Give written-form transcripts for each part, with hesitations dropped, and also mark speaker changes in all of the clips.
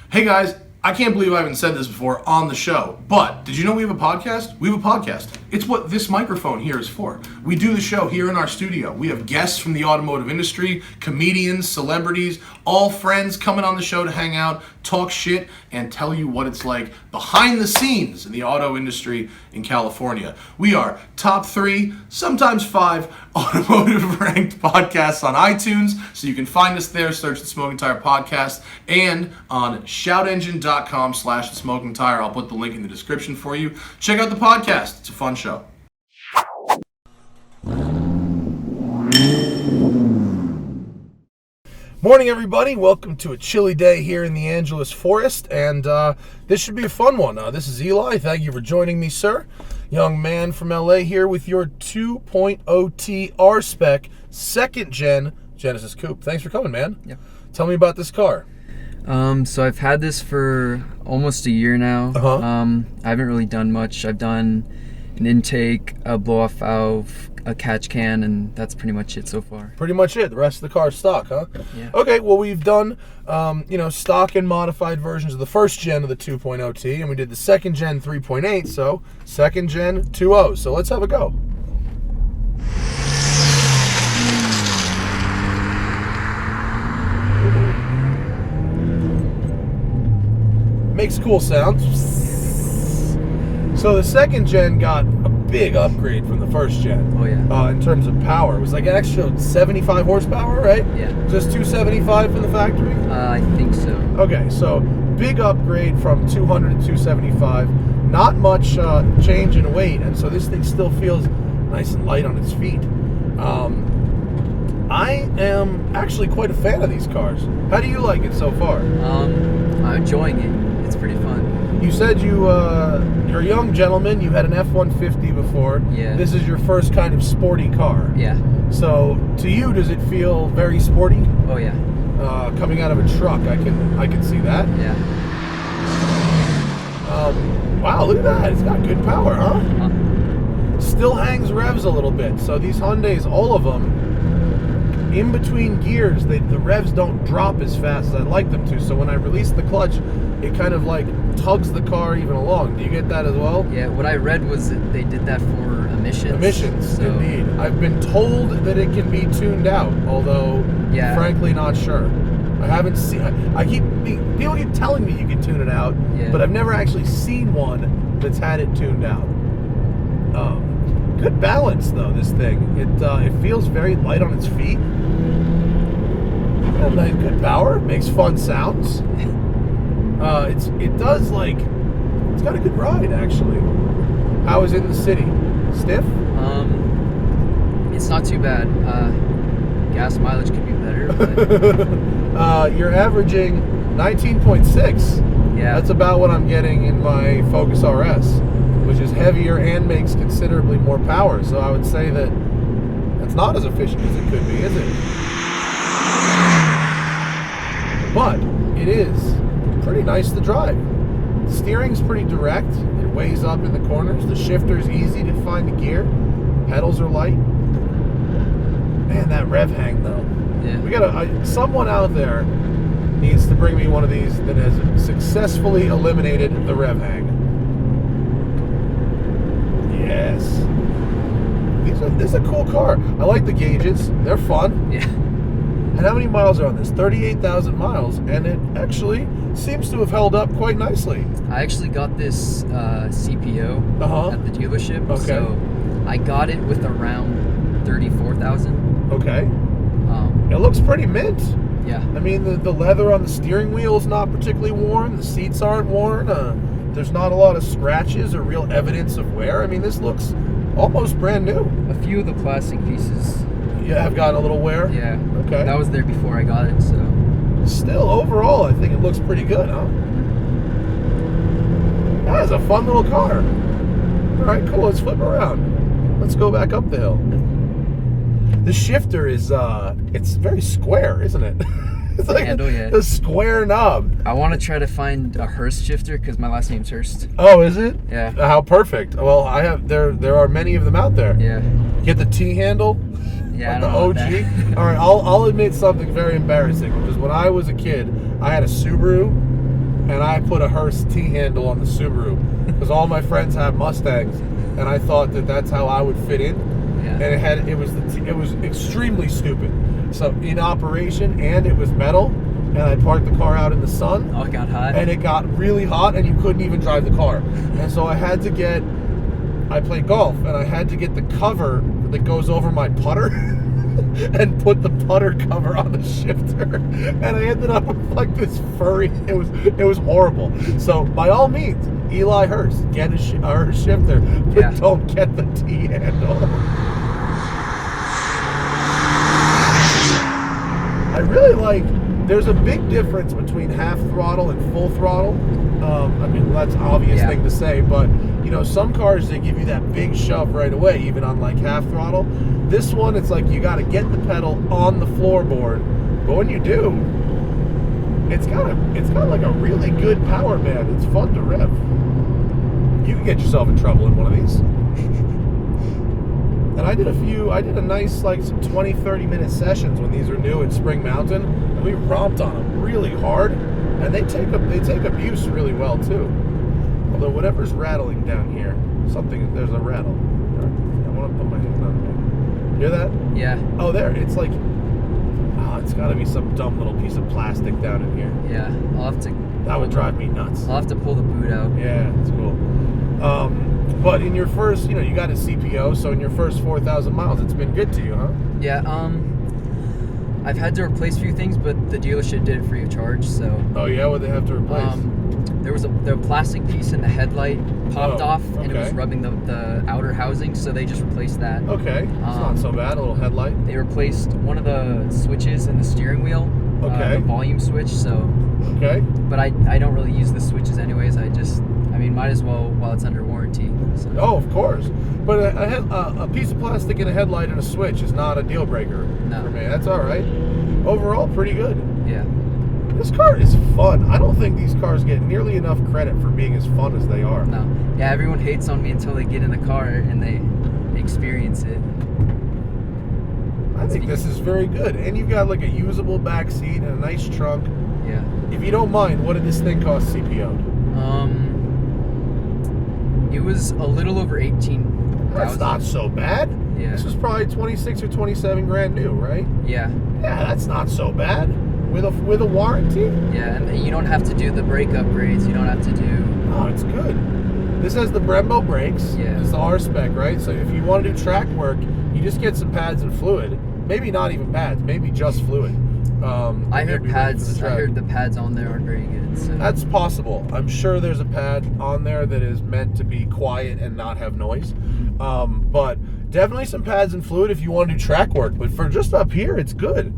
Speaker 1: Hey guys, I can't believe I haven't said this before on the show, but did you know we have a podcast? We have a podcast. It's what this microphone here is for. We do the show here in our studio. We have guests from the automotive industry, comedians, celebrities, all friends coming on the show to hang out, talk shit, and tell you what it's like behind the scenes in the auto industry in California. We are top 3, sometimes 5 automotive ranked podcasts on iTunes, so you can find us there, search The Smoking Tire Podcast, and on shoutengine.com/TheSmokingTire. I'll put the link in the description for you. Check out the podcast. It's a fun show. Morning, everybody. Welcome to a chilly day here in the Angeles Forest, and this should be a fun one. This is Eli. Thank you for joining me, sir. Young man from LA here with your 2.0T R-Spec second-gen Genesis Coupe. Thanks for coming, man.
Speaker 2: Yeah.
Speaker 1: Tell me about this car.
Speaker 2: So I've had this for almost a year now. I haven't really done much. I've done an intake, a blow-off valve, a catch can, and that's pretty much it so far.
Speaker 1: Pretty much it. The rest of the car's stock, huh?
Speaker 2: Yeah.
Speaker 1: Okay, well, we've done, stock and modified versions of the first gen of the 2.0T, and we did the second gen 3.8, so second gen 2.0. So let's have a go. Makes cool sounds. So the second gen got a big upgrade from the first gen.
Speaker 2: Oh yeah.
Speaker 1: In terms of power, it was like an extra 75 horsepower, right?
Speaker 2: Yeah.
Speaker 1: Just 275 from the factory.
Speaker 2: I think so.
Speaker 1: Okay, so big upgrade from 200 to 275. Not much change in weight, and so this thing still feels nice and light on its feet. I am actually quite a fan of these cars. How do you like it so far?
Speaker 2: I'm enjoying it. It's pretty fun.
Speaker 1: You said you're a young gentleman. You had an F-150 before.
Speaker 2: Yeah.
Speaker 1: This is your first kind of sporty car.
Speaker 2: Yeah.
Speaker 1: So to you, does it feel very sporty?
Speaker 2: Oh yeah.
Speaker 1: Coming out of a truck, I can see that.
Speaker 2: Yeah.
Speaker 1: Wow, look at that. It's got good power, huh? Still hangs revs a little bit. So these Hyundais, all of them, in between gears, the revs don't drop as fast as I'd like them to. So when I release the clutch, it kind of like tugs the car even along. Do you get that as well?
Speaker 2: Yeah, what I read was that they did that for emissions.
Speaker 1: Emissions,
Speaker 2: so.
Speaker 1: Indeed. I've been told that it can be tuned out, although frankly not sure. I haven't seen. People keep telling me you can tune it out, but I've never actually seen one that's had it tuned out. Good balance though, this thing. It feels very light on its feet. Nice, good power. Makes fun sounds. It's got a good ride actually. How is it in the city? Stiff?
Speaker 2: It's not too bad. Gas mileage could be better. But
Speaker 1: you're averaging 19.6.
Speaker 2: Yeah.
Speaker 1: That's about what I'm getting in my Focus RS, which is heavier and makes considerably more power. So I would say that it's not as efficient as it could be, is it? But it is pretty nice to drive. The steering's pretty direct. It weighs up in the corners. The shifter's easy to find the gear. Pedals are light. Man, that rev hang though.
Speaker 2: Yeah.
Speaker 1: We got someone out there needs to bring me one of these that has successfully eliminated the rev hang. Yes. This is a cool car. I like the gauges. They're fun.
Speaker 2: Yeah.
Speaker 1: And how many miles are on this? 38,000 miles. And it actually seems to have held up quite nicely.
Speaker 2: I actually got this CPO at the dealership.
Speaker 1: Okay.
Speaker 2: So I got it with around 34,000.
Speaker 1: Okay. It looks pretty mint.
Speaker 2: Yeah.
Speaker 1: I mean, the leather on the steering wheel is not particularly worn. The seats aren't worn. There's not a lot of scratches or real evidence of wear. I mean, this looks almost brand new.
Speaker 2: A few of the plastic pieces.
Speaker 1: Yeah, have gotten a little wear?
Speaker 2: Yeah.
Speaker 1: Okay.
Speaker 2: That was there before I got it, so.
Speaker 1: Still, overall, I think it looks pretty good, huh? That is a fun little car. All right, cool. Let's flip around. Let's go back up the hill. The shifter is, it's very square, isn't it? It's like
Speaker 2: handle, yeah.
Speaker 1: a square knob.
Speaker 2: I want to try to find a Hurst shifter because my last name's Hurst.
Speaker 1: Oh, is it?
Speaker 2: Yeah.
Speaker 1: How perfect. Well, I have. There are many of them out there.
Speaker 2: Yeah.
Speaker 1: Get the T handle.
Speaker 2: Yeah,
Speaker 1: like
Speaker 2: I don't
Speaker 1: the
Speaker 2: know
Speaker 1: OG.
Speaker 2: about that.
Speaker 1: All right, I'll admit something very embarrassing, because when I was a kid, I had a Subaru, and I put a Hearst T-handle on the Subaru because all my friends have Mustangs, and I thought that that's how I would fit in.
Speaker 2: Yeah.
Speaker 1: And it was extremely stupid. So in operation, and it was metal, and I parked the car out in the sun.
Speaker 2: Oh, it got hot.
Speaker 1: And it got really hot, and you couldn't even drive the car. And so I play golf, and I had to get the cover that goes over my putter and put the putter cover on the shifter. And I ended up with like this furry, it was horrible. So by all means, Eli Hurst, get a shifter, but don't get the T-handle. I really like, there's a big difference between half throttle and full throttle. I mean, that's an obvious thing to say, but you know, some cars, they give you that big shove right away, even on like half throttle. This one, it's like you got to get the pedal on the floorboard, but when you do, it's got like a really good power band. It's fun to rev. You can get yourself in trouble in one of these. And I did a nice, like, some 20-30 minute sessions when these were new at Spring Mountain, and we romped on them really hard, and they take abuse really well too. Although whatever's rattling down here, there's a rattle. I want to put my hand on it. Hear that?
Speaker 2: Yeah.
Speaker 1: Oh, there. It's like, it's got to be some dumb little piece of plastic down in here.
Speaker 2: Yeah.
Speaker 1: That would drive me nuts.
Speaker 2: I'll have to pull the boot out.
Speaker 1: Yeah, it's cool. But in your first, you got a CPO, so in your first 4,000 miles, it's been good to you, huh?
Speaker 2: Yeah, I've had to replace a few things, but the dealership did it free of charge, so...
Speaker 1: Oh, yeah? What'd they have to replace?
Speaker 2: There was the plastic piece in the headlight popped off, and it was
Speaker 1: okay.
Speaker 2: rubbing the outer housing, so they just replaced that.
Speaker 1: Okay, it's not so bad, a little headlight.
Speaker 2: They replaced one of the switches in the steering wheel, the volume switch, so...
Speaker 1: Okay.
Speaker 2: But I don't really use the switches anyways, might as well while it's under warranty. So.
Speaker 1: Oh, of course. But a piece of plastic in a headlight and a switch is not a deal breaker for me. That's all right. Overall, pretty good.
Speaker 2: Yeah.
Speaker 1: This car is fun. I don't think these cars get nearly enough credit for being as fun as they are.
Speaker 2: No. Yeah, everyone hates on me until they get in the car and they experience it. I
Speaker 1: think this is very good. And you've got like a usable back seat and a nice trunk.
Speaker 2: Yeah.
Speaker 1: If you don't mind, what did this thing cost CPO'd?
Speaker 2: It was a little over 18,000.
Speaker 1: That's not so bad.
Speaker 2: Yeah.
Speaker 1: This was probably 26 or 27 grand new, right?
Speaker 2: Yeah.
Speaker 1: Yeah, that's not so bad. With a warranty?
Speaker 2: Yeah, and you don't have to do the brake upgrades. You don't have to do...
Speaker 1: Oh, it's good. This has the Brembo brakes.
Speaker 2: Yeah.
Speaker 1: It's the R-Spec, right? So if you want to do track work, you just get some pads and fluid. Maybe not even pads. Maybe just fluid.
Speaker 2: I heard the pads on there aren't very good. So.
Speaker 1: That's possible. I'm sure there's a pad on there that is meant to be quiet and not have noise. But definitely some pads and fluid if you want to do track work. But for just up here, it's good.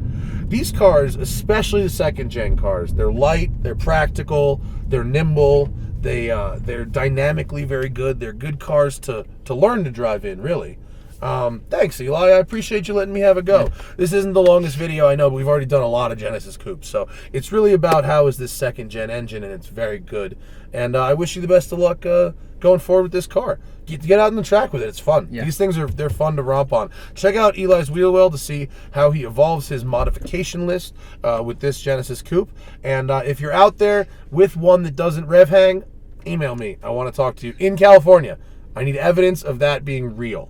Speaker 1: These cars, especially the second-gen cars, they're light, they're practical, they're nimble, they're dynamically very good. They're good cars to learn to drive in, really. Thanks, Eli. I appreciate you letting me have a go. Yeah. This isn't the longest video, I know, but we've already done a lot of Genesis Coupes. So it's really about how is this second-gen engine, and it's very good. And I wish you the best of luck going forward with this car. Get out on the track with it. It's fun. Yeah. These things they're fun to romp on. Check out Eli's Wheelwell to see how he evolves his modification list with this Genesis Coupe. And if you're out there with one that doesn't rev hang, email me. I want to talk to you in California. I need evidence of that being real.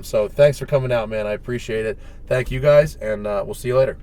Speaker 1: So thanks for coming out, man. I appreciate it. Thank you guys, and we'll see you later.